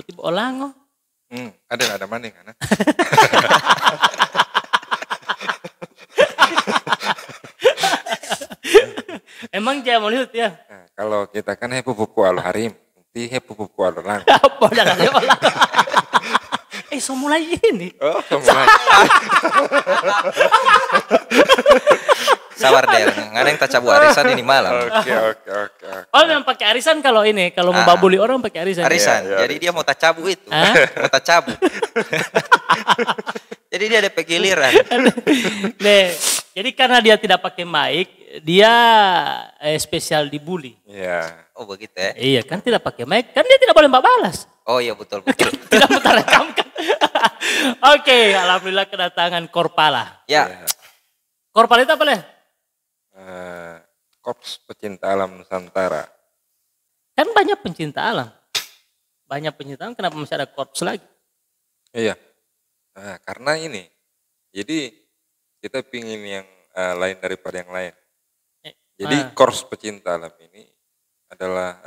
tiba olango. Ada maning kan? Emang dia mau lihat ya? Nah, kalau kita kan pupuku alu harim, nanti pupuku alu lang. Apa jangan dia olango? So mulai ini. Oh, mulai. Sabar deh, nggak ada yang tak cabu arisan ini malam. Oke. Oh memang pakai arisan kalau ini, kalau mau babuli orang pakai arisan. Arisan, Iya, jadi dia mau tak cabu itu, mau tak cabu. Jadi dia ada pegiliran. Nih, jadi karena dia tidak pakai mic, dia spesial dibully. Iya. Oh begitu ya? Iya kan tidak pakai mic, kan dia tidak boleh balas. Oh iya betul. Tidak mau rekamkan. Oke, alhamdulillah kedatangan Korpala. Ya. Korpala itu apa deh? Korps Pecinta Alam Nusantara. Kan banyak pencinta alam. Banyak pencinta alam, kenapa masih ada korps lagi? Iya. Nah, karena ini. Jadi kita pingin yang lain daripada yang lain. Jadi Korps Pecinta Alam ini adalah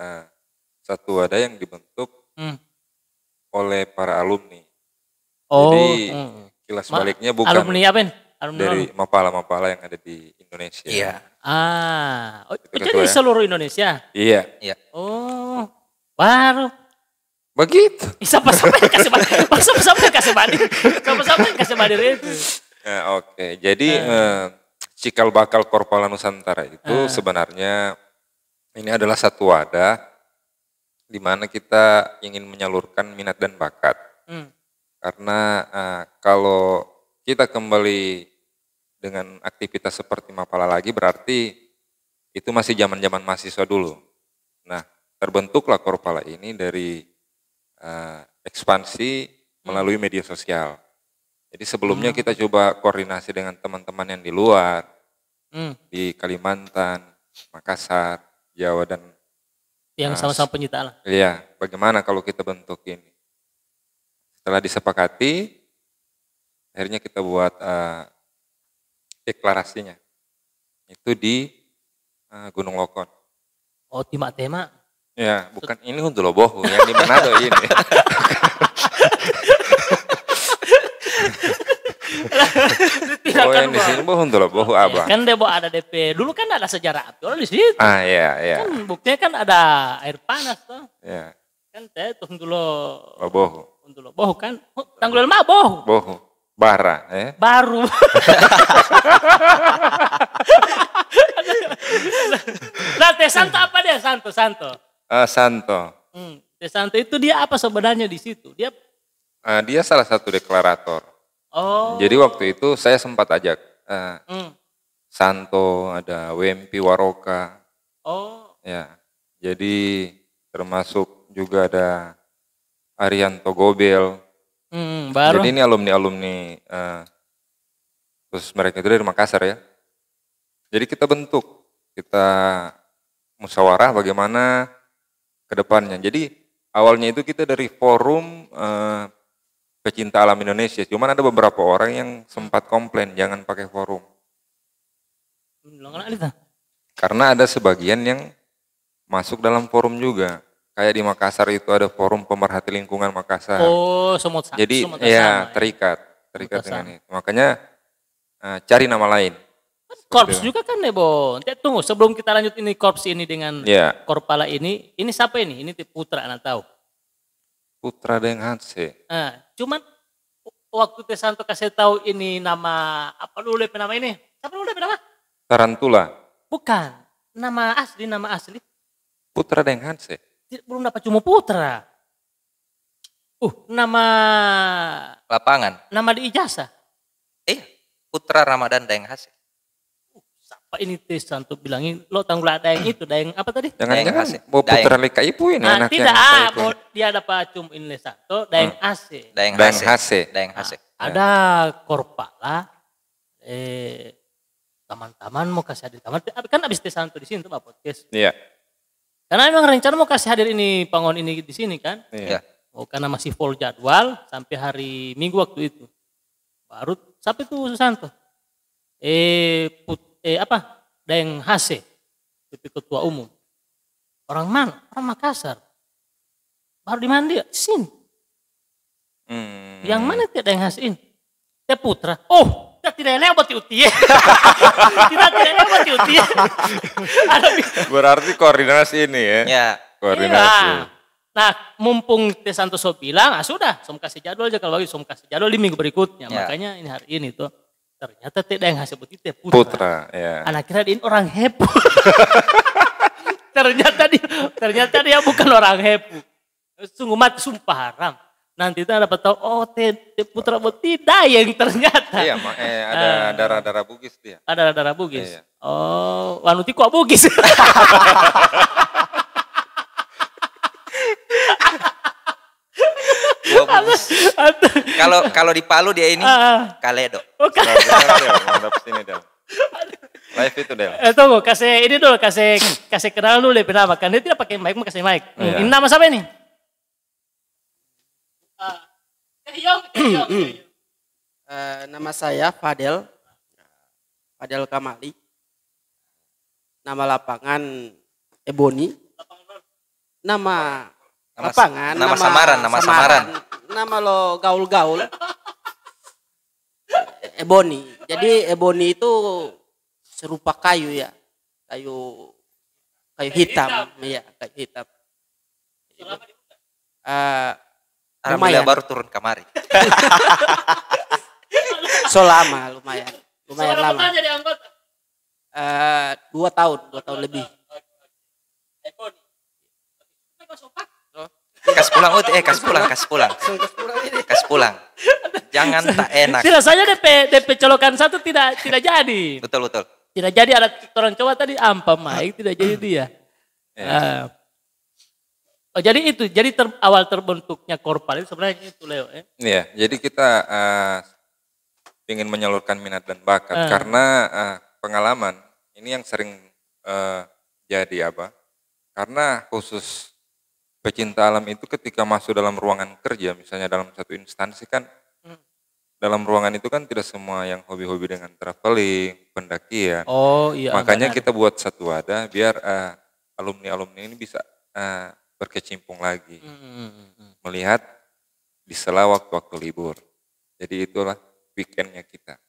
satu wadah yang dibentuk oleh para alumni. Jadi kilas baliknya bukan alumni apa nih? Alumni dari mapala-mapala yang ada di Indonesia. Iya. Jadi seluruh Indonesia? Iya. Oh, baru. Begitu. Siapa-siapa yang kasih badir? Siapa-siapa yang kasih badir? Siapa-siapa yang kasih badir itu? Oke, jadi cikal bakal Korpala Nusantara itu sebenarnya ini adalah satu wadah di mana kita ingin menyalurkan minat dan bakat. Karena kalau kita kembali dengan aktivitas seperti mapala lagi berarti itu masih zaman-zaman mahasiswa dulu. Nah, terbentuklah Korpala ini dari ekspansi melalui media sosial. Jadi sebelumnya kita coba koordinasi dengan teman-teman yang di luar, di Kalimantan, Makassar, Jawa dan yang sama-sama pencinta alam. Iya, bagaimana kalau kita bentuk ini? Setelah disepakati, akhirnya kita buat deklarasinya. Itu di Gunung Lokon. Oh, tema. Ya, bukan ini untuk Lobohu, yang di Manado ini. Yang di sini untuk Lobohu abah. Kan dia ada DP. Dulu kan ada sejarah api orang di situ. Iya. Kan buktinya kan ada air panas tuh. Iya. Kan teh tuh dulu Lobohu. Untuk Lobohu kan. Tanggul mah bohu. Bohu. Bara, Baru. Nah, Teh Santo apa dia? Santo. Santo. Teh Santo itu dia apa sebenarnya di situ? Dia salah satu deklarator. Oh. Jadi waktu itu saya sempat ajak Santo, ada Wempi Waroka. Oh. Ya. Jadi termasuk juga ada Arianto Gobel. Baru. Jadi ini alumni terus mereka itu dari Makassar ya. Jadi kita musyawarah bagaimana ke depannya. Jadi awalnya itu kita dari forum pecinta alam Indonesia. Cuman ada beberapa orang yang sempat komplain jangan pakai forum. Karena ada sebagian yang masuk dalam forum juga. Kayak di Makassar itu ada forum pemerhati lingkungan Makassar. Oh, semut. Jadi terikat dengan itu. Makanya cari nama lain. Korps juga kan Nebo. Tunggu sebelum kita lanjut ini korps ini dengan Korpala ini siapa ini? Ini Putra anak tahu. Putra Deng Hanse. Cuman waktu Teh Santo kasih tahu ini nama apa dulu nama ini? Siapa dulu nama? Tarantula. Bukan. Nama asli. Putra Deng Hanse. Belum dapat cuma Putra. Nama lapangan. Nama di ijazah. Putra Ramadan Daeng Hase. Siapa ini Teh Santo bilangin lo tanggul ada yang itu, Daeng apa tadi? Jangan mau Putra Leka Ipu ini anaknya. Tidak, dia dapat cuma ini satu Daeng Hase. Daeng Hase. Ada Korpala teman-teman mau kasih hadir kamar kan abis Teh Santo di sini tuh podcast. Iya. Karena memang rencana mau kasih hadir ini Pangon ini di sini kan. Iya. Karena masih full jadwal sampai hari Minggu waktu itu. Baru sampai tuh Santo. Daeng Hase, ketua umum. Orang mana? Orang Makassar. Baru di mana dia? Di sini. Yang mana tidak yang hasin? Teh Putra. Oh, tidak lewat uti. Tidak lewat uti. Berarti koordinasi ini ya? Ya. Koordinasi. Iya. Nah, mumpung Teh Santoso bilang, sudah, som kasih jadwal aja kalau lagi som kasih jadwal di minggu berikutnya. Ya. Makanya ini hari ini tuh ternyata tidak yang hasil putih Teh Putra. Putra, ya. Anak kira dia orang heboh. ternyata dia bukan orang heboh. Sungguh mati, sumpah haram. Nanti kita dapat tahu, oh Teh Putra tidak yang ternyata. Iya, ada darah-darah Bugis dia. Ada darah Bugis. Iya. Oh, wanuti kok Bugis. Kalau di Palu dia ini Kaledo. Mantap sini Del. Live itu Del. Tunggu, kasih ini dulu, kasih kenal dulu lebih nama. Kan dia tidak pakai mic, mau kasih mic. Ini nama siapa ini? Nama saya Fadel Kamali. Nama lapangan Ebony. Nama lapangan. Nama samaran. Nama lo gaul-gaul. Ebony. Jadi Ebony itu serupa kayu ya. Kayu hitam. Iya, kayu hitam. Alhamdulillah baru turun kamari. So lama, lumayan lama. Jadi anggota? 2 tahun lebih. Kas pulang. Jangan tak enak. Tidak saja DP colokan satu tidak jadi. Betul. Tidak jadi, ada orang coba tadi ampa Mike, tidak jadi dia. Jadi awal terbentuknya Korpal itu sebenarnya itu Leo. Iya, jadi kita ingin menyalurkan minat dan bakat karena pengalaman ini yang sering jadi apa? Karena khusus pecinta alam itu ketika masuk dalam ruangan kerja, misalnya dalam satu instansi kan, dalam ruangan itu kan tidak semua yang hobi-hobi dengan traveling, pendakian. Oh iya. Makanya kita buat satu wadah biar alumni-alumni ini bisa berkecimpung lagi, melihat di sela waktu-waktu libur. Jadi itulah weekendnya kita.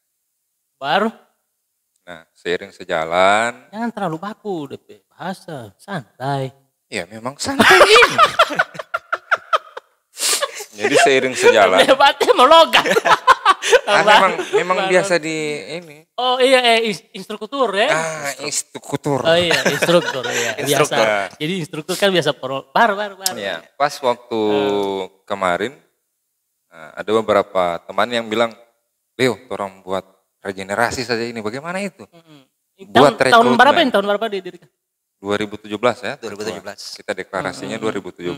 Baru? Nah, seiring sejalan. Jangan terlalu baku DP, bahasa santai. Ya memang santai ini. Jadi seiring sejalan. Debatnya melogat. Memang biasa di ini. Oh iya, instruktur ya. Instruktur. Oh iya, instruktur ya. Biasa. Jadi instruktur kan biasa baru. Ya, pas waktu kemarin ada beberapa teman yang bilang, Leo, orang buat regenerasi saja ini. Bagaimana itu? Buat tahun berapa didirikan? 2017 ya. 2017. Kita deklarasinya 2017.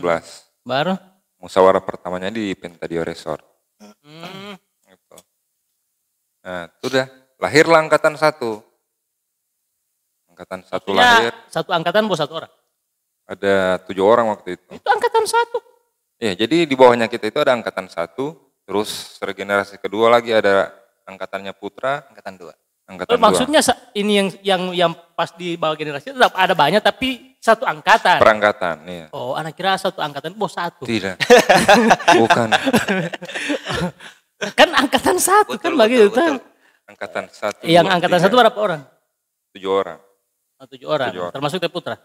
Baru? Musyawarah pertamanya di Pentadio Resort. Gitu. Nah, sudah lahirlah angkatan 1. Angkatan 1 lahir. Satu angkatan bos 1 orang. Ada 7 orang waktu itu. Itu angkatan 1. Ya, jadi di bawahnya kita itu ada angkatan 1, terus regenerasi kedua lagi ada angkatannya Putra, angkatan 2. Angkatan 2. Maksudnya ini yang pas di bawah generasi tetap ada banyak tapi satu angkatan. Perangkatan, iya. Oh, anak kira satu angkatan bos 1. Tidak. Bukan. Kan angkatan 1 kan begitu kan. Angkatan 1. Yang angkatan 1 berapa orang? 7 orang. 7 orang. Termasuk Teh Putra.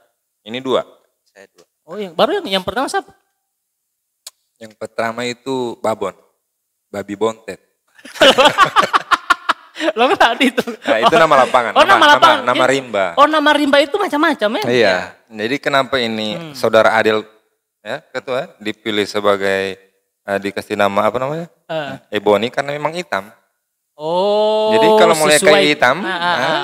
Ini 2. Saya 2. Oh, baru yang pertama siapa? Yang pertama itu Babon. Babi Bontet. Lo kan tadi itu. Nah, itu nama lapangan. Oh, nama lapangan. Nama rimba. Oh, nama rimba itu macam-macam ya? Iya. Jadi kenapa ini Saudara Adel ya, ketua dipilih sebagai dikasih nama apa namanya? Ebony karena memang hitam. Oh. Jadi kalau mulai kayu hitam,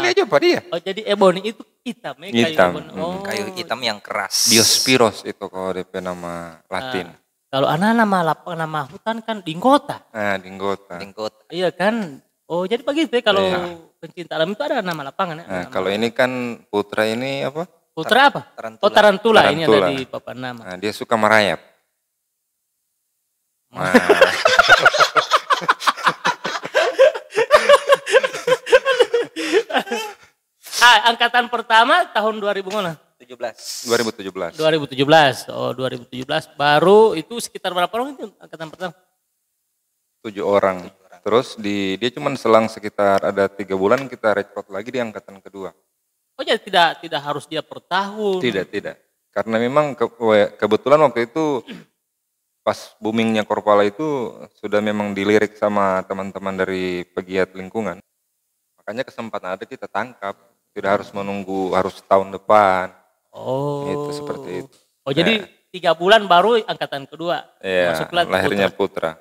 lihat coba dia. Oh, jadi Ebony itu hitam ya? Hitam. Kayu hitam yang keras. Diospyros itu kalau DP nama Latin. Kalau anak nama hutan kan dinggota. Nah, dinggota. Iya kan? Oh, jadi begitu ya kalau pencinta alam itu ada nama lapangan ya? Nah, kalau ini kan Putra ini apa? Putra apa? Tarantula. Oh, Tarantula. Ini ada di papan nama. Nah, dia suka merayap. Nah. Angkatan pertama tahun 2000 mana? 2017. 2017. Oh, 2017. Baru itu sekitar berapa orang itu angkatan pertama? 7 orang. Terus dia cuma selang sekitar ada 3 bulan kita rekrut lagi di angkatan kedua. Oh jadi tidak harus dia per tahun. Tidak. Karena memang kebetulan waktu itu pas boomingnya Korpala itu sudah memang dilirik sama teman-teman dari pegiat lingkungan. Makanya kesempatan ada kita tangkap. Tidak harus menunggu harus tahun depan. Oh. Itu seperti itu. Oh jadi 3 bulan baru angkatan kedua. Iya, Masuklah lahirnya Putra.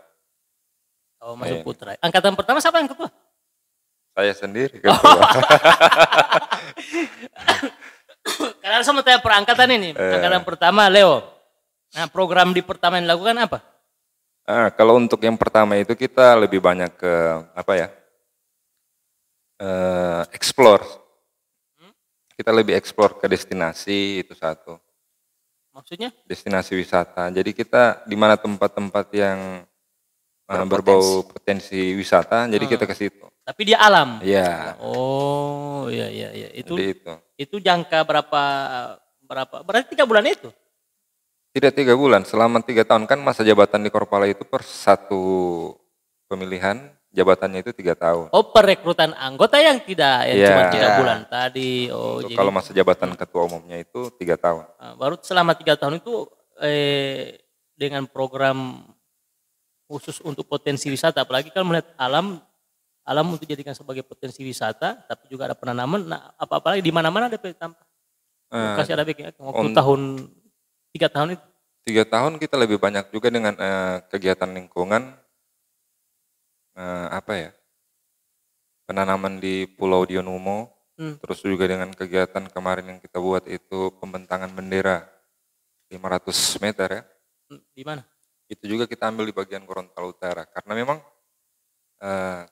Oh masuk Putra. Angkatan pertama siapa yang ketua? Saya sendiri ketua. Karena saya mau tanya perangkatan ini. Angkatan pertama Leo. Nah program di pertama yang dilakukan apa? Kalau untuk yang pertama itu kita lebih banyak ke explore. Kita lebih explore ke destinasi itu satu. Maksudnya? Destinasi wisata. Jadi kita di mana tempat-tempat yang berbau potensi wisata, jadi kita ke situ. Tapi dia alam. Iya. Oh, iya. Itu jangka berapa? Berarti 3 bulan itu? Tidak 3 bulan, selama 3 tahun kan masa jabatan di Korpala itu per satu pemilihan jabatannya itu 3 tahun. Oh, perekrutan anggota yang tidak, cuma 3 bulan tadi. Oh, jadi kalau masa jabatan ketua umumnya itu 3 tahun. Baru selama 3 tahun itu dengan program khusus untuk potensi wisata, apalagi kan melihat alam untuk dijadikan sebagai potensi wisata, tapi juga ada penanaman. Nah, apalagi di mana-mana ada tampak. Kasih ada bikin waktu tahun 3 tahun itu. 3 tahun kita lebih banyak juga dengan kegiatan lingkungan. Penanaman di Pulau Dionumo, terus juga dengan kegiatan kemarin yang kita buat itu pembentangan bendera 500 meter ya. Di mana? Itu juga kita ambil di bagian Gorontalo Utara, karena memang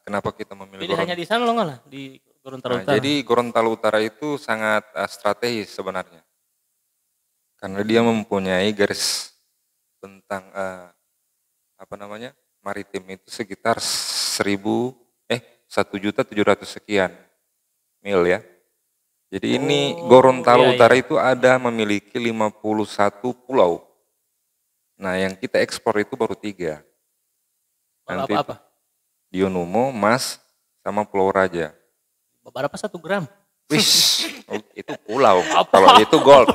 kenapa kita memilih hanya di sana loh nggak lah, di Gorontalo Utara. Jadi Gorontalo Utara itu sangat strategis sebenarnya, karena dia mempunyai garis tentang maritim itu sekitar 1.700.000 sekian mil ya. Jadi ini Gorontalo Utara itu ada memiliki 51 pulau. Nah yang kita ekspor itu baru 3. Nanti apa? Dionumo, Mas, sama Pulau Raja. Berapa 1 gram? Wis, itu pulau. Kalau itu gold.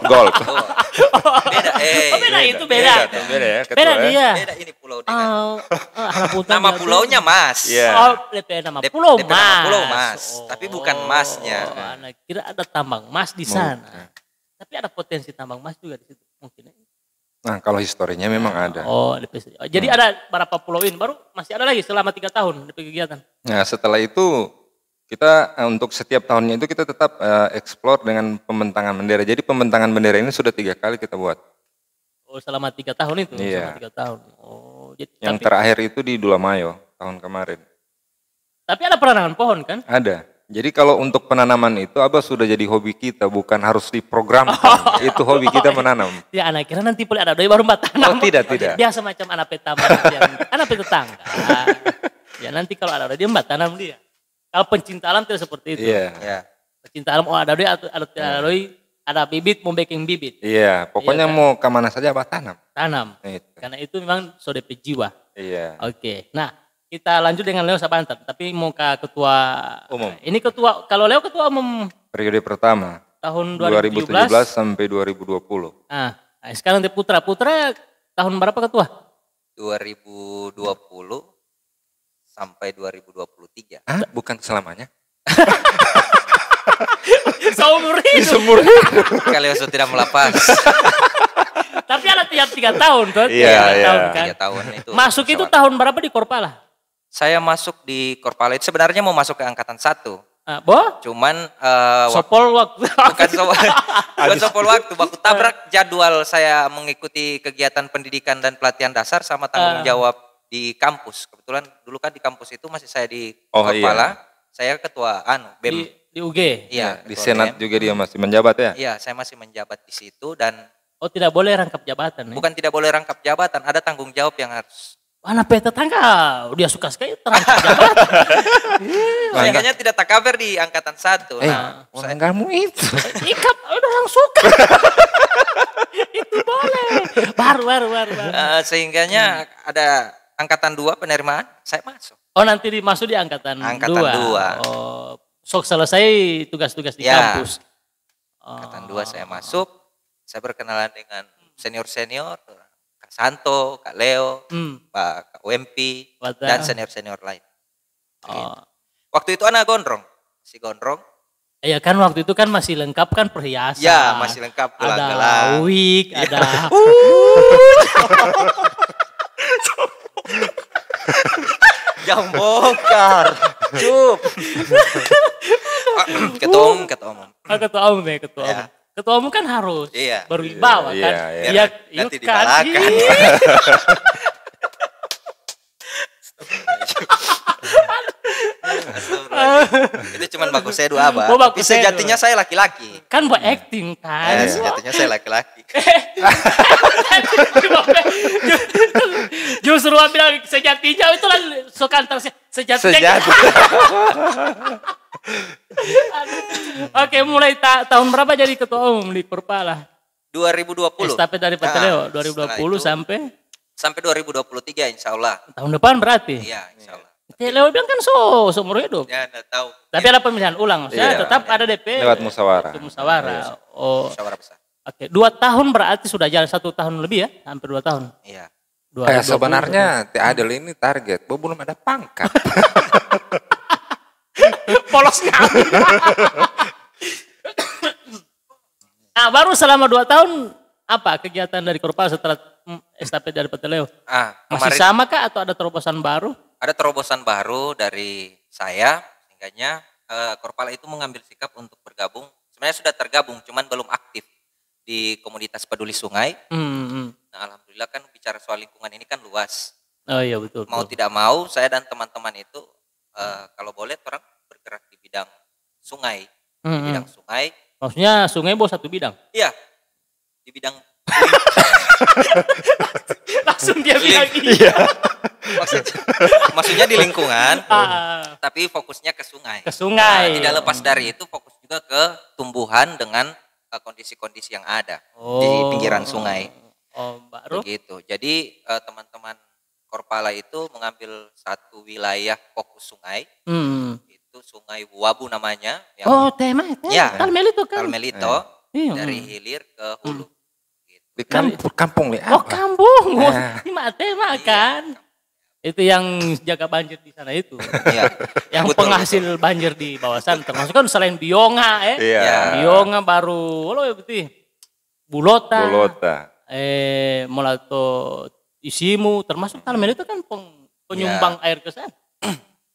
Beda, Beda ya. Beda dia. Beda ini pulau Nama pulaunya Mas. Nama pulau Mas. Nama pulau Mas, tapi bukan Masnya. Anak kira ada tambang emas di sana. Tapi ada potensi tambang emas juga di situ mungkin. Nah, kalau historinya memang ada. Jadi ada berapa pulau ini baru masih ada lagi selama 3 tahun di kegiatan. Nah, setelah itu kita untuk setiap tahunnya itu kita tetap explore dengan pembentangan bendera. Jadi pembentangan bendera ini sudah 3 kali kita buat. Oh, selama 3 tahun itu? Iya. Selama 3 tahun. Oh, yang terakhir itu di Dulamayo tahun kemarin. Tapi ada penanaman pohon kan? Ada. Jadi kalau untuk penanaman itu Abah sudah jadi hobi kita, bukan harus diprogramkan. Itu hobi kita menanam. Ya anak kira nanti boleh ada doi baru mbak tanam. Oh tidak. Biasa macam anak petama, anak tetangga. Ya nanti kalau ada dia mbak tanam dia. Kalau pencinta alam tidak seperti itu. Iya. Pencinta alam ada doi ada bibit mau baking bibit. Iya, pokoknya mau ke mana saja Abah tanam. Karena itu memang sudah jiwa. Iya. Oke. Nah, kita lanjut dengan Leo Sabantar, tapi mau ke ketua umum. Ini kalau Leo ketua umum periode pertama tahun 2017 sampai 2020. Nah, sekarang di Putra tahun berapa ketua? 2020 sampai 2023. Bukan selamanya. Seumur hidup. Kalau tidak melapas. Tapi ada tiap 3 tahun tuh. Iya. 3 tahun itu. Masuk itu tahun berapa di Korpala? Saya masuk di Korpala itu sebenarnya mau masuk ke angkatan 1. Cuman sopol waktu. Bukan sopol waktu. Baku tabrak jadwal saya mengikuti kegiatan pendidikan dan pelatihan dasar sama tanggung jawab di kampus. Kebetulan dulu kan di kampus itu masih saya di Korpala. Saya ketua BEM. Di UG? Iya. Di Senat juga dia masih menjabat ya? Iya, saya masih menjabat di situ dan tidak boleh rangkap jabatan? Bukan tidak boleh rangkap jabatan, ada tanggung jawab yang harus. Anak tetangga, dia suka sekali terangkap jabatan. Sayangnya tidak takaber di angkatan 1. Orang kamu itu. Ikat, orang suka. Itu boleh. Baru. Sehingganya ada angkatan 2 penerimaan, saya masuk. Oh nanti masuk di angkatan 2. Oh, sok selesai tugas-tugas di kampus. Angkatan 2 saya masuk, saya berkenalan dengan senior-senior, Kak Santo, Kak Leo, Kak Wempi, dan senior-senior lain. Waktu itu anak gondrong, masih gondrong. Iya kan waktu itu kan masih lengkap kan perhiasan. Ya masih lengkap gelang-gelang. Ada wig, ada. Jangan bongkar. Cup. Ketua umum. Ketua umum ya, ketua umum. Ketua umum kan harus berwibawa kan. Iya, nanti dibalakan. Itu cuma bagus saya dua abah. Tapi sejatinya saya laki-laki. Kan buat acting kan. Sejatinya saya laki-laki. Justru bilang sejatinya itu lah sokantar sejatinya. Oke, mulai tahun berapa jadi ketua umum di Perpala? 2020. Estafet dari Pak Leo 2020 sampai 2023 insya Allah. Tahun depan berarti? Iya insya Allah. Leo bilang kan seumur hidup. Ya enggak tahu. Tapi ada pemilihan ulang, tetap ada DP. Lewat musyawarah. Musyawarah. Oh. Musyawarah besar. Oke, 2 tahun berarti sudah jalan 1 tahun lebih ya, hampir 2 tahun. Iya. Sebenarnya Teh Adel ini target, belum ada pangkat. Polos sekali. Nah, baru selama 2 tahun apa kegiatan dari Korpal setelah estafet dari Pak Leo? Masih sama kah atau ada terobosan baru? Ada terobosan baru dari saya, sehingga Korpal itu mengambil sikap untuk bergabung. Sebenarnya sudah tergabung, cuman belum aktif di komunitas peduli sungai. Nah, alhamdulillah kan bicara soal lingkungan ini kan luas. Oh iya betul. Mau tidak mau, saya dan teman-teman itu kalau boleh orang bergerak di bidang sungai. Di bidang sungai. Maksudnya sungai bos satu bidang? Iya, di bidang. Langsung dia bilang iya. Maksudnya di lingkungan, tapi fokusnya ke sungai. Ke sungai. Nah, tidak lepas dari itu fokus juga ke tumbuhan dengan kondisi-kondisi yang ada di pinggiran sungai. Baru. Begitu. Jadi teman-teman Korpala itu mengambil satu wilayah fokus sungai. Itu Sungai Wabu namanya. Yang, tema. Ya. Talmelito kan. Talmelito dari hilir ke hulu. Di kampung nih. Oh kampung, ini tema kan. Itu yang jaga banjir di sana itu. Iya. Yang penghasil banjir di bawah sana. Termasuk kan selain Bionga Bionga baru, betul. Bulota. Molato Isimu, termasuk Talmel itu kan penyumbang air ke sana.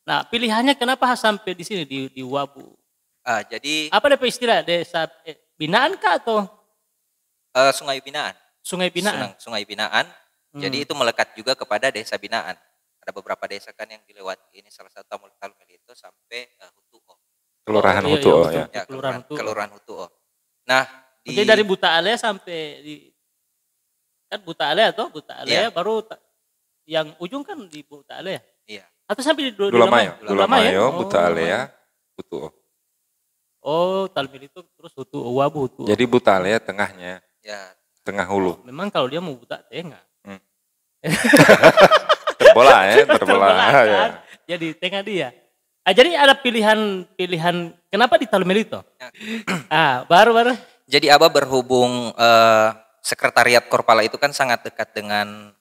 Nah pilihannya kenapa sampai di sini di Wabu? Jadi. Apa DP istilah desa binaan kah atau? Sungai binaan. Sungai binaan. Sungai binaan. Jadi itu melekat juga kepada desa binaan. Ada beberapa desa kan yang dilewati. Ini salah satu Talmel itu sampai Hutuo. Kelurahan Hutuo ya. Kelurahan Hutuo. Nah, jadi dari Buta Alea sampai kan Buta Alea baru yang ujung kan di Buta Alea. Iya. Atau sampai di Dulamayo, Buta Alea, Hutuo. Oh, Talmel itu terus Hutuo, Wabu Hutuo. Jadi Buta Alea tengahnya. Ya. Tengah hulu. Memang kalau dia mau buta tengah. Terbelah kan? ya. Jadi tengah dia. Jadi ada pilihan kenapa di Talmelito? Baru. Jadi Abah berhubung sekretariat Korpala itu kan sangat dekat dengan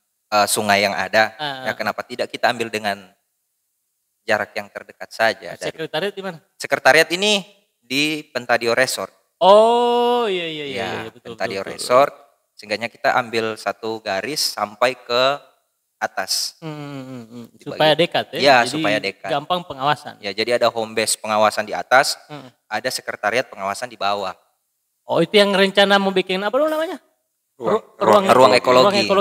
sungai yang ada. Ya kenapa tidak kita ambil dengan jarak yang terdekat saja. Sekretariat di mana? Sekretariat ini di Pentadio Resort. Oh iya betul. Pentadio Resort. Sehingga kita ambil satu garis sampai ke atas. Supaya dekat ya. Ya, supaya dekat. Gampang pengawasan. Ya, jadi ada home base pengawasan di atas, ada sekretariat pengawasan di bawah. Oh, itu yang rencana mau bikin apa dulu namanya? Ruang ekologi. Ya,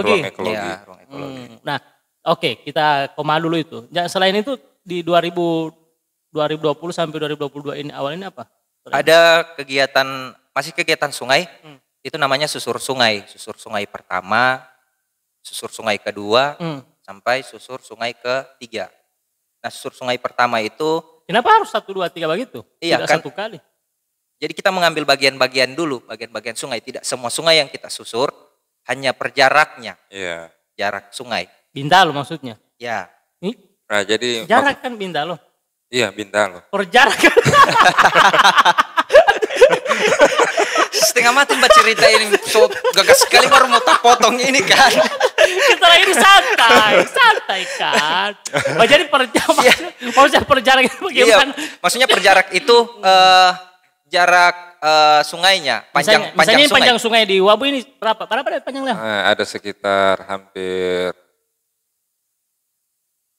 ruang ekologi. Nah, oke, kita koma dulu itu. Selain itu di 2020 sampai 2022 ini awal ini apa? Ada masih kegiatan sungai. Itu namanya susur sungai pertama, susur sungai kedua, sampai susur sungai ketiga. Nah susur sungai pertama itu. Kenapa harus 1, 2, 3 begitu? Iya tidak kan. Satu kali. Jadi kita mengambil bagian-bagian dulu, bagian-bagian sungai. Tidak semua sungai yang kita susur, hanya per jaraknya. Iya. Jarak sungai. Bintalo maksudnya. Ya. Ini Nah, jadi jarak kan Bintalo. iya Bintalo. Per jarak kan. Setengah mati mbak cerita ini, so gagas sekali baru mau tak potong ini kan. Setelah ini santai kan. Oh, jadi per jam, maksudnya per jarak itu bagaimana? Iya, maksudnya per jarak itu jarak sungainya, Misalnya sungai. panjang sungai di Wabu ini berapa? Berapa panjangnya? Ada sekitar hampir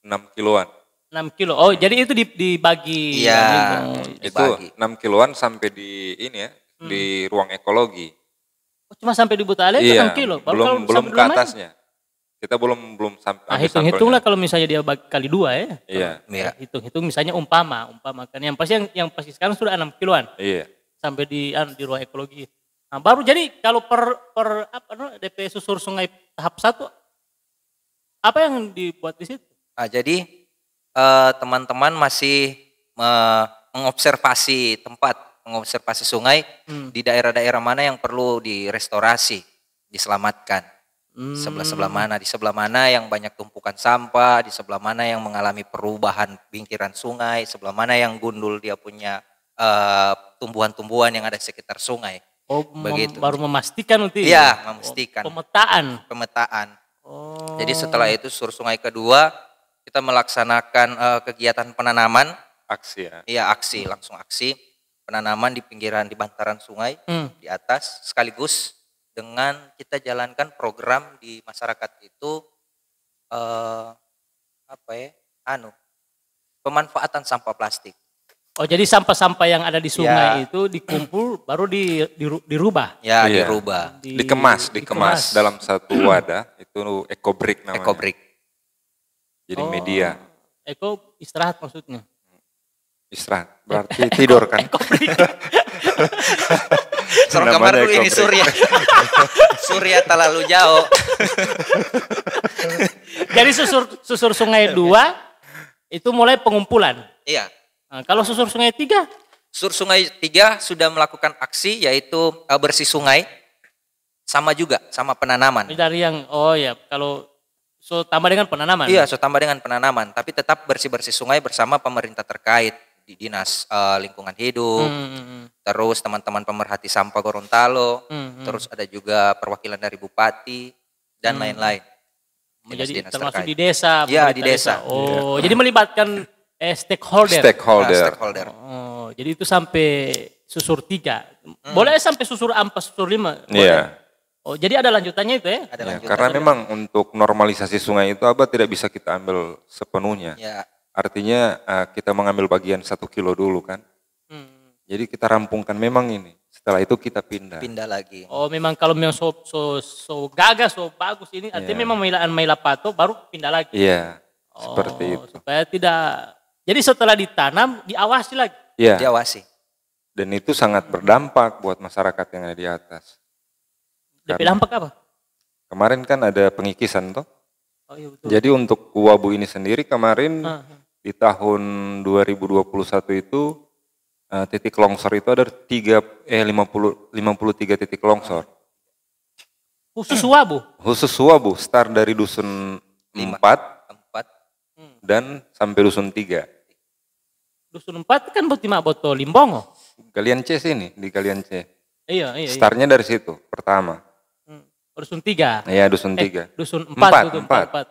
6 kiloan. 6 kilo. Oh, jadi itu dibagi. Iya, Itu dibagi. 6 kiloan sampai di ini ya, di ruang ekologi. Oh, cuma sampai di Butale itu 6 kilo. Baru belum ke atasnya. Kita belum sampai. Nah, hitung-hitunglah kalau misalnya dia bagi kali 2 ya. Iya. Iya. Hitung-hitung misalnya umpama kan yang pasti sekarang sudah 6 kiloan. Iya. Sampai di ruang ekologi. Nah, baru jadi kalau per DP susur sungai tahap 1 apa yang dibuat di situ? Nah, jadi teman-teman masih mengobservasi sungai di daerah-daerah mana yang perlu direstorasi, diselamatkan. Sebelah mana, di sebelah mana yang banyak tumpukan sampah, di sebelah mana yang mengalami perubahan pinggiran sungai, sebelah mana yang gundul dia punya tumbuhan-tumbuhan yang ada di sekitar sungai. Oh, begitu. Baru memastikan nanti. Iya, memastikan. Pemetaan. Oh. Jadi setelah itu susur sungai kedua kita melaksanakan kegiatan penanaman. Aksi ya. Iya, langsung aksi penanaman di pinggiran, di bantaran sungai di atas, sekaligus dengan kita jalankan program di masyarakat itu pemanfaatan sampah plastik. Oh, jadi sampah-sampah yang ada di sungai itu dikumpul baru dirubah. Ya, Iya. dirubah. Dikemas dalam satu wadah, itu ekobrik namanya. Ekobrik. Jadi media. Eko istirahat maksudnya. Istirahat, berarti tidur kan? Serong kamar dulu ini Surya. Surya terlalu jauh. Jadi susur sungai 2 itu mulai pengumpulan. Iya. Nah, kalau susur sungai 3? Susur sungai 3 sudah melakukan aksi yaitu bersih sungai. Sama juga, sama penanaman. Dari yang, kalau tambah dengan penanaman. Iya, tambah dengan penanaman. Tapi tetap bersih-bersih sungai bersama pemerintah terkait. Di Dinas Lingkungan Hidup, terus teman-teman pemerhati sampah Gorontalo, terus ada juga perwakilan dari Bupati, dan lain-lain. Jadi termasuk di desa. Iya, di desa. Oh, jadi melibatkan stakeholder. Stakeholder. Oh, jadi itu sampai susur 3. Boleh sampai susur 4, susur 5? Iya. Oh, jadi ada lanjutannya itu ya? Ada lanjutannya. Karena memang untuk normalisasi sungai itu tidak bisa kita ambil sepenuhnya. Ya. Artinya kita mengambil bagian 1 kilo dulu kan. Jadi kita rampungkan memang ini. Setelah itu kita pindah. Pindah lagi. Oh, memang kalau memang so gagas, so bagus ini, artinya memang Maila Pato baru pindah lagi. Iya, seperti itu. Supaya tidak, jadi setelah ditanam, diawasi lagi. Iya. Diawasi. Dan itu sangat berdampak buat masyarakat yang ada di atas. DP dampak apa? Kemarin kan ada pengikisan toh. Oh, iya betul. Jadi untuk Wabu ini sendiri kemarin di tahun 2021 itu titik longsor itu ada 53 titik longsor. Khusus Wabu? Khusus Wabu, start dari dusun 4 dan sampai dusun 3. Dusun 4 kan Boto Limbongo. Galian C sini, di Galian C. Iya. Startnya dari situ, pertama. Dusun 3. Iya, dusun 3. Dusun 4. 4.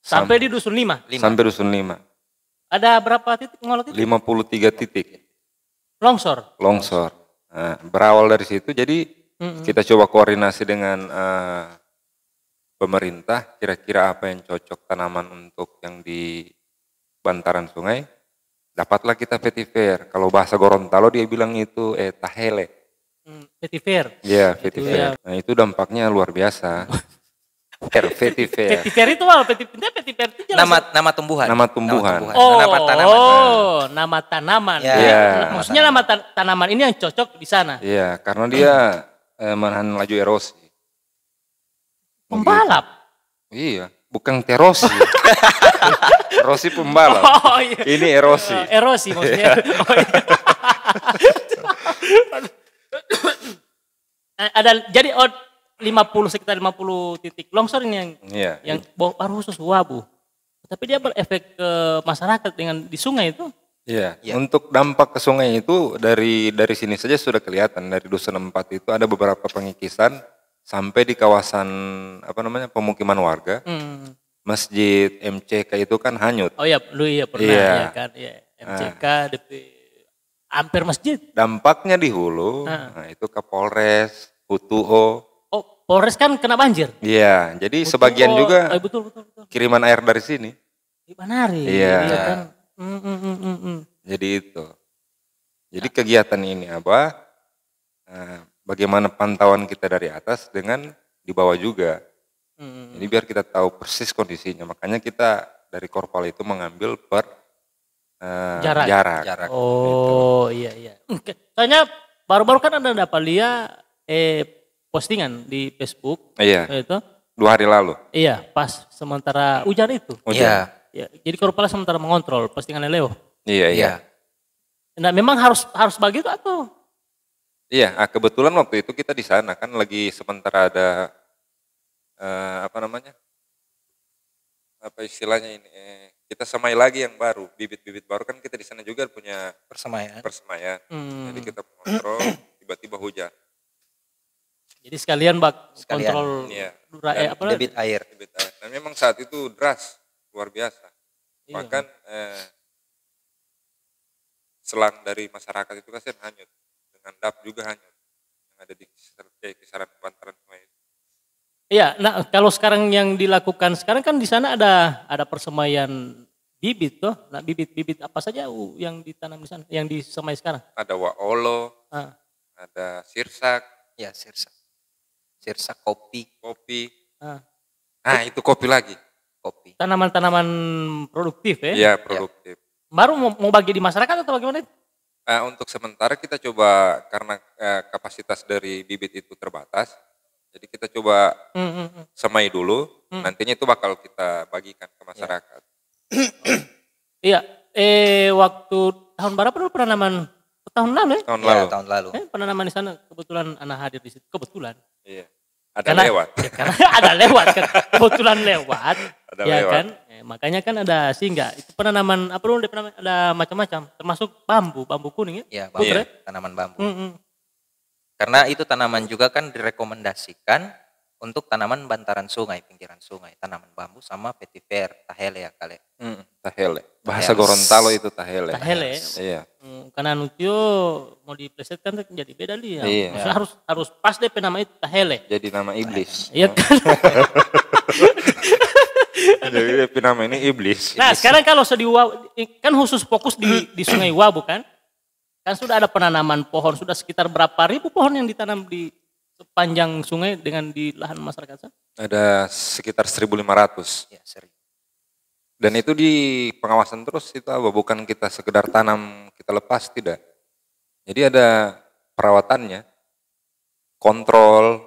Sampai di dusun 5. Sampai dusun 5. Ada berapa titik ngolot itu? 53 titik. Longsor. Nah, berawal dari situ, jadi kita coba koordinasi dengan pemerintah, kira-kira apa yang cocok tanaman untuk yang di bantaran sungai. Dapatlah kita vetiver. Kalau bahasa Gorontalo dia bilang itu tahele. Vetiver. Iya, vetiver. Nah, itu dampaknya luar biasa. Vetiver. Vetiver itu apa? Vetiver itu jelas. Nama tumbuhan. Nama tumbuhan. Nama tanaman. Nama tanaman. Ya. Maksudnya nama tanaman ini yang cocok di sana. Iya, karena dia menahan laju erosi. Pembalap. Iya, bukan terosi. Erosi pembalap. Oh, iya. Ini erosi. Erosi maksudnya. Oh, iya. Ada jadi sekitar 50 titik longsor ini yang baru khusus Wabu. Tapi dia berefek ke masyarakat dengan di sungai itu. Iya. Untuk dampak ke sungai itu dari sini saja sudah kelihatan. Dari Dusun 4 itu ada beberapa pengikisan sampai di kawasan pemukiman warga. Masjid MCK itu kan hanyut. Oh iya, lu pernah ya kan. Iya, MCK DP hampir masjid. Dampaknya di hulu, itu ke Polres, Hutuo. Oh, Polres kan kena banjir. Iya, jadi sebagian juga betul. kiriman air dari sini. Banari. Iya kan. Jadi itu. Jadi kegiatan ini bagaimana pantauan kita dari atas dengan di bawah juga. Jadi biar kita tahu persis kondisinya. Makanya kita dari Korpal itu mengambil per jarak. Oh gitu. Iya. Soalnya baru-baru kan ada dapat lihat postingan di Facebook. Iya. Itu 2 hari lalu. Iya, pas sementara hujan itu. Iya. Ya, jadi Korpala sementara mengontrol postingan Leo. Iya. Nah, memang harus begitu atau? Iya, kebetulan waktu itu kita di sana kan lagi sementara ada apa istilahnya ini? Kita semai lagi yang baru, bibit-bibit baru kan kita di sana juga punya persemaian. Jadi kita mengontrol, tiba-tiba hujan. Jadi sekalian kontrol debit air. Dan memang saat itu deras, luar biasa. Iya. Bahkan selang dari masyarakat itu kan hanyut, dengan dap juga hanyut, yang ada di kisaran bantaran sungai itu. Iya, nah kalau sekarang yang dilakukan sekarang kan di sana ada persemaian bibit toh. Nah, bibit apa saja yang ditanam di sana, yang disemai sekarang? Ada waolo, ada sirsak. Ya, sirsak kopi. Itu kopi lagi. Kopi. Tanaman-tanaman produktif ya? Iya, produktif. Baru mau bagi di masyarakat atau bagaimana? Untuk sementara kita coba karena kapasitas dari bibit itu terbatas. Jadi kita coba semai dulu, nantinya itu bakal kita bagikan ke masyarakat. Iya, waktu tahun berapa dulu penanaman? Tahun lalu ya? Tahun lalu. Penanaman di sana kebetulan anak hadir di situ, kebetulan. Iya. Lewat. Ya, karena ada lewat kan, kebetulan lewat. Lewat. Kan, makanya kan ada singgah. Itu penanaman ada macam-macam, termasuk bambu kuning ya. Iya, tanaman bambu. Karena itu tanaman juga kan direkomendasikan untuk tanaman bantaran sungai, pinggiran sungai, tanaman bambu sama vetiver, tahele ya kali. Tahele. Bahasa Gorontalo itu tahele. Tahele. Iya. Karena nutio mau diplesetkan jadi beda dia. Iya. Maksudnya harus pas deh nama itu tahele. Jadi nama iblis. Iya kan. Jadi nama ini iblis. Nah, sekarang kalau kan khusus fokus di Sungai Wabu kan? Kan sudah ada penanaman pohon, sudah sekitar berapa ribu pohon yang ditanam di sepanjang sungai dengan di lahan masyarakat? Ada sekitar 1.500. Ya, 1.000. Dan itu di pengawasan terus itu bukan kita sekedar tanam kita lepas, tidak. Jadi ada perawatannya, kontrol.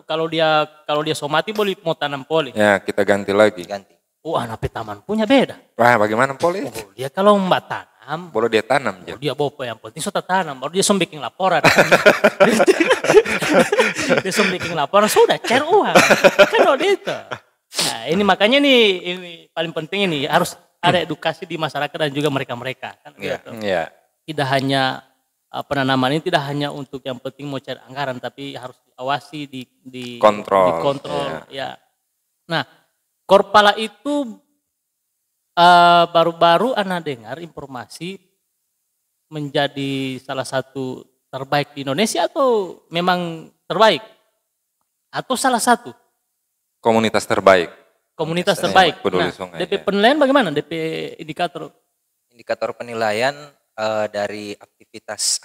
Kalau dia somati boleh mau tanam poli. Ya, kita ganti lagi. Anak taman punya beda. Wah, bagaimana poli? Dia kalau mbak tanam, baru dia tanam. Dia bawa yang penting sudah tanam, baru dia bikin laporan. Dia bikin laporan, sudah cari uang. Kan itu. Nah, ini makanya ini paling penting ini harus ada edukasi di masyarakat dan juga mereka kan gitu. Iya. Tidak hanya penanaman ini tidak hanya untuk yang penting mau cari anggaran, tapi harus diawasi, dikontrol. Ya. Nah, Korpala itu baru-baru Ana dengar informasi menjadi salah satu terbaik di Indonesia atau memang terbaik? Atau salah satu? Komunitas terbaik. Komunitas terbaik. Peduli sungai. DP penilaian bagaimana? DP indikator? Indikator penilaian dari aktivitas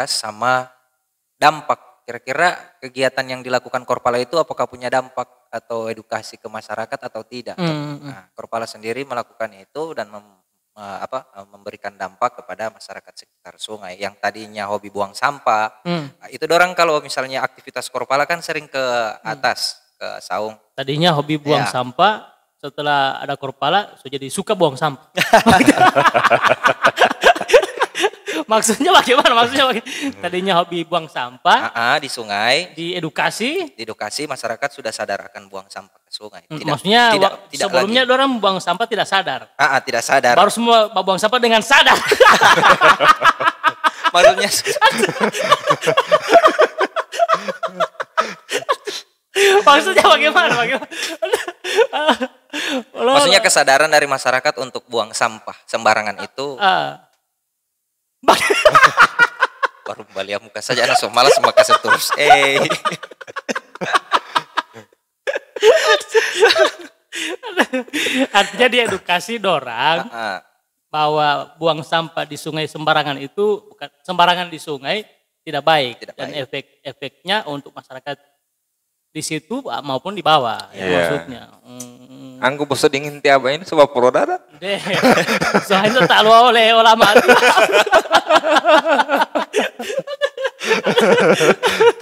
sama dampak. Kira-kira kegiatan yang dilakukan Korpala itu apakah punya dampak atau edukasi ke masyarakat atau tidak? Nah, Korpala sendiri melakukan itu dan memberikan dampak kepada masyarakat sekitar sungai yang tadinya hobi buang sampah. Nah, itu dorang kalau misalnya aktivitas Korpala kan sering ke atas, ke saung. Tadinya hobi buang sampah, setelah ada Korpala jadi suka buang sampah. Maksudnya bagaimana? Tadinya hobi buang sampah, Di sungai, diedukasi masyarakat sudah sadar akan buang sampah ke sungai. Maksudnya sebelumnya orang buang sampah tidak sadar. Tidak sadar. Baru semua buang sampah dengan sadar. Maksudnya Maksudnya bagaimana? Maksudnya kesadaran dari masyarakat untuk buang sampah sembarangan itu. Baru balik muka saja, anak malas makasih terus. Artinya dia edukasi dorang bahwa buang sampah di sungai sembarangan itu bukan sembarangan di sungai tidak baik dan efeknya untuk masyarakat di situ maupun di bawah maksudnya. Angku bosa dingin tiap ini sebab prodara. Deh, soalnya tak luar oleh ulama.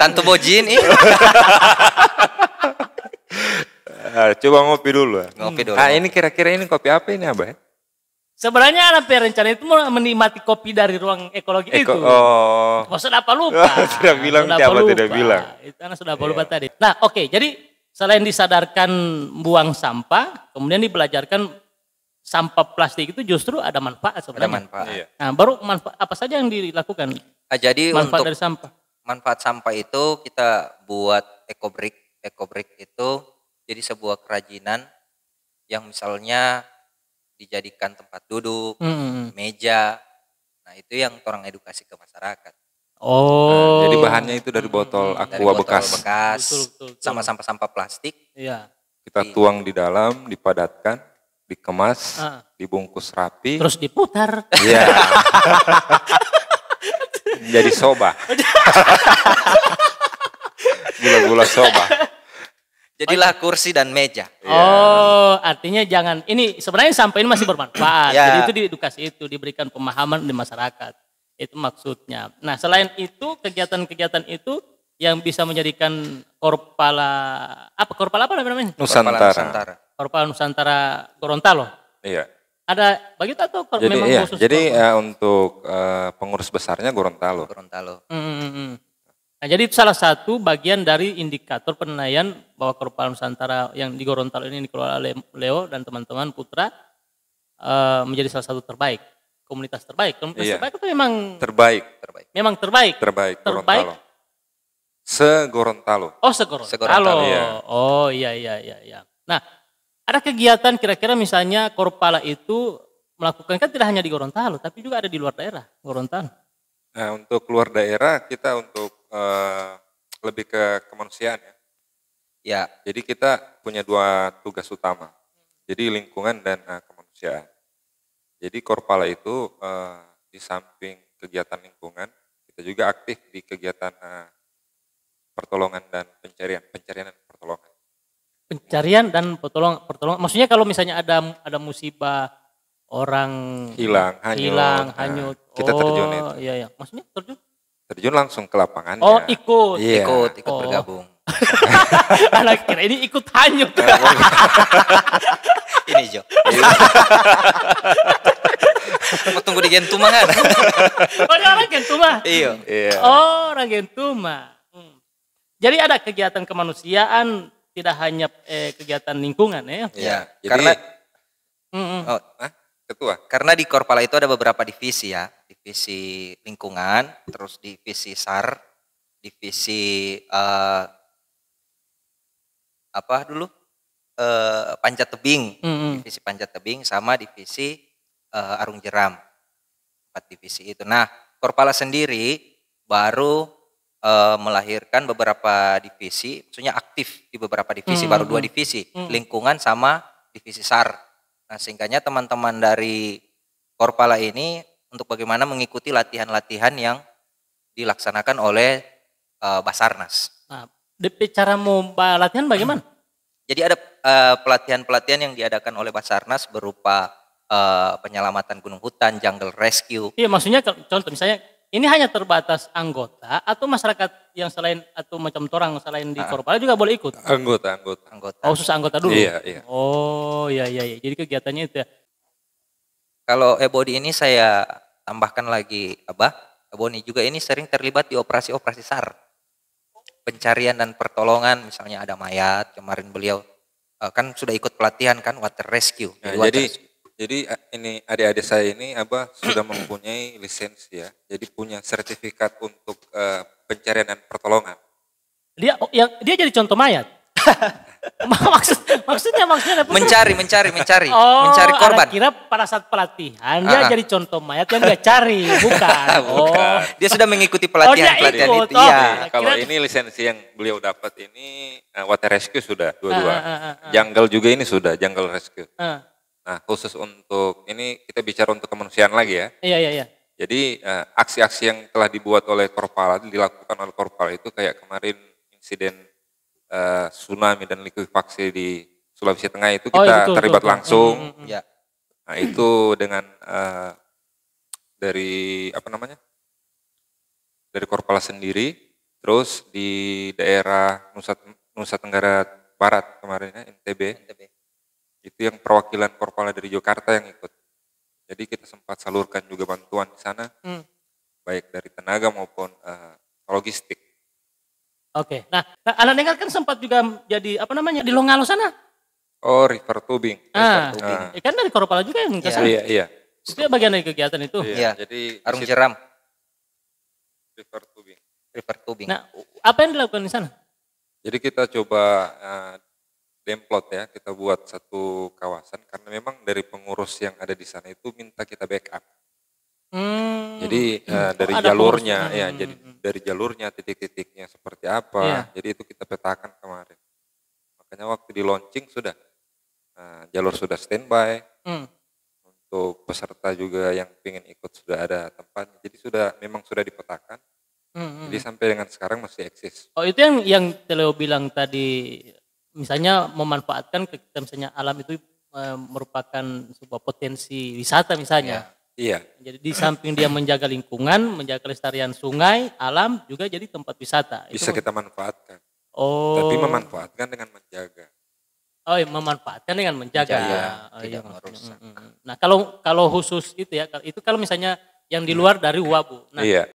Tantu Bojin ini. Coba ngopi dulu. Ini kira-kira ini kopi apa ini Abah? Sebenarnya anak rencana itu mau menikmati kopi dari ruang ekologi itu. Maksud apa lupa? Tidak bilang siapa tidak bilang. Itu anak sudah lupa tadi. Nah oke, jadi selain disadarkan buang sampah, kemudian dibelajarkan sampah plastik itu justru ada manfaat sebenarnya. Ada manfaat. Nah baru manfaat apa saja yang dilakukan? Jadi manfaat untuk dari sampah. Manfaat sampah itu kita buat ecobrick. Ecobrick itu jadi sebuah kerajinan yang misalnya dijadikan tempat duduk, meja. Nah itu yang orang edukasi ke masyarakat. Jadi bahannya itu dari botol aqua bekas. Betul. Sama sampah-sampah plastik. Iya. Kita tuang di dalam, dipadatkan, dikemas, dibungkus rapi. Terus diputar. Iya. Jadi soba. Gula-gula soba. Jadilah kursi dan meja. Artinya jangan, ini sebenarnya sampah ini masih bermanfaat. Jadi itu diedukasi itu, diberikan pemahaman di masyarakat. Itu maksudnya. Nah selain itu, kegiatan-kegiatan itu yang bisa menjadikan korpala apa namanya? Nusantara. Korpala Nusantara Gorontalo. Iya. Ada begitu atau jadi, memang khusus? Jadi untuk pengurus besarnya Gorontalo. Nah, jadi itu salah satu bagian dari indikator penilaian bahwa Korpala Nusantara yang di Gorontalo ini dikelola oleh Leo dan teman-teman Putra menjadi salah satu terbaik, komunitas terbaik. Komunitas terbaik itu memang terbaik. Memang terbaik. Gorontalo. Se-Gorontalo. Oh, se-Gorontalo. Oh, iya. Nah, ada kegiatan kira-kira misalnya Korpala itu melakukan kan tidak hanya di Gorontalo, tapi juga ada di luar daerah Gorontalo. Nah, untuk luar daerah kita untuk lebih ke kemanusiaan ya. Jadi kita punya 2 tugas utama. Jadi lingkungan dan kemanusiaan. Jadi Korpala itu di samping kegiatan lingkungan, kita juga aktif di kegiatan pertolongan dan pencarian dan pertolongan. Pencarian dan pertolongan. Maksudnya kalau misalnya ada musibah orang hilang, hanyut. Kita terjun itu. Iya. Maksudnya terjun langsung ke lapangan. Ikut bergabung. Anak kira ini ikut hanyut. Ini Jo. Mau tunggu di Gentuma kan? Orang Gentuma. Iya. Orang Gentuma. Jadi ada kegiatan kemanusiaan, tidak hanya kegiatan lingkungan ya. Iya. Karena Ketua. Karena di Korpala itu ada beberapa divisi ya. Divisi lingkungan, terus divisi SAR, divisi panjat tebing, divisi panjat tebing sama divisi arung jeram. 4 divisi itu. Nah, Korpala sendiri baru melahirkan beberapa divisi, maksudnya aktif di beberapa divisi, baru 2 divisi, lingkungan sama divisi SAR. Nah, sehingganya teman-teman dari Korpala ini untuk bagaimana mengikuti latihan-latihan yang dilaksanakan oleh Basarnas. Nah, cara mau latihan bagaimana? Jadi ada pelatihan-pelatihan yang diadakan oleh Basarnas berupa penyelamatan gunung hutan, jungle rescue. Iya, maksudnya contoh misalnya ini hanya terbatas anggota atau masyarakat yang selain atau macam orang selain di Korpala juga boleh ikut? Anggota. Oh, khusus anggota dulu? Iya. Oh, iya. Jadi kegiatannya itu ya. Kalau e-body ini saya tambahkan lagi Boni juga ini sering terlibat di operasi-operasi SAR. Pencarian dan pertolongan, misalnya ada mayat, kemarin beliau kan sudah ikut pelatihan kan water rescue. Nah, jadi ini adik-adik saya ini sudah mempunyai lisensi ya. Jadi punya sertifikat untuk pencarian dan pertolongan. Dia jadi contoh mayat. maksudnya mencari korban. Kira pada saat pelatihan dia jadi contoh mayat yang dia cari, bukan. Dia sudah mengikuti pelatihan itu. Iya. Kalau ini lisensi yang beliau dapat ini water rescue sudah dua-dua. Jungle juga ini sudah jungle rescue. Nah, khusus untuk ini kita bicara untuk kemanusiaan lagi ya. Iya. Jadi aksi-aksi yang telah dibuat oleh Korpala, dilakukan oleh Korpala itu kayak kemarin insiden tsunami dan likuifaksi di Sulawesi Tengah itu kita terlibat langsung. Ya. Nah, itu dengan dari dari Korpala sendiri, terus di daerah Nusa Tenggara Barat kemarin ya, NTB. Itu yang perwakilan Korpala dari Jakarta yang ikut. Jadi kita sempat salurkan juga bantuan di sana, baik dari tenaga maupun logistik. Oke. Nah, Anda dengar kan sempat juga jadi di Longalo sana? Oh, river tubing. Kan dari Korpala juga yang ke sana. Iya. Itu bagian dari kegiatan itu. Iya. Jadi Arung jeram. River tubing. Nah, apa yang dilakukan di sana? Jadi kita coba demplot ya, kita buat satu kawasan karena memang dari pengurus yang ada di sana itu minta kita backup. Jadi dari jalurnya jadi dari jalurnya titik-titiknya seperti apa. Jadi itu kita petakan kemarin. Makanya waktu di launching sudah jalur sudah standby. Untuk peserta juga yang ingin ikut sudah ada tempatnya. Jadi memang sudah dipetakan. Jadi sampai dengan sekarang masih eksis. Oh, itu yang Teleo bilang tadi, misalnya memanfaatkan misalnya alam itu merupakan sebuah potensi wisata misalnya. Iya. Jadi di samping dia menjaga lingkungan, menjaga kelestarian sungai, alam juga jadi tempat wisata. Bisa kita manfaatkan. Oh. Tapi memanfaatkan dengan menjaga. Oh, memanfaatkan dengan menjaga. Tidak merusak. Nah, kalau khusus itu ya, itu kalau misalnya yang di luar dari Wabu. Nah, iya.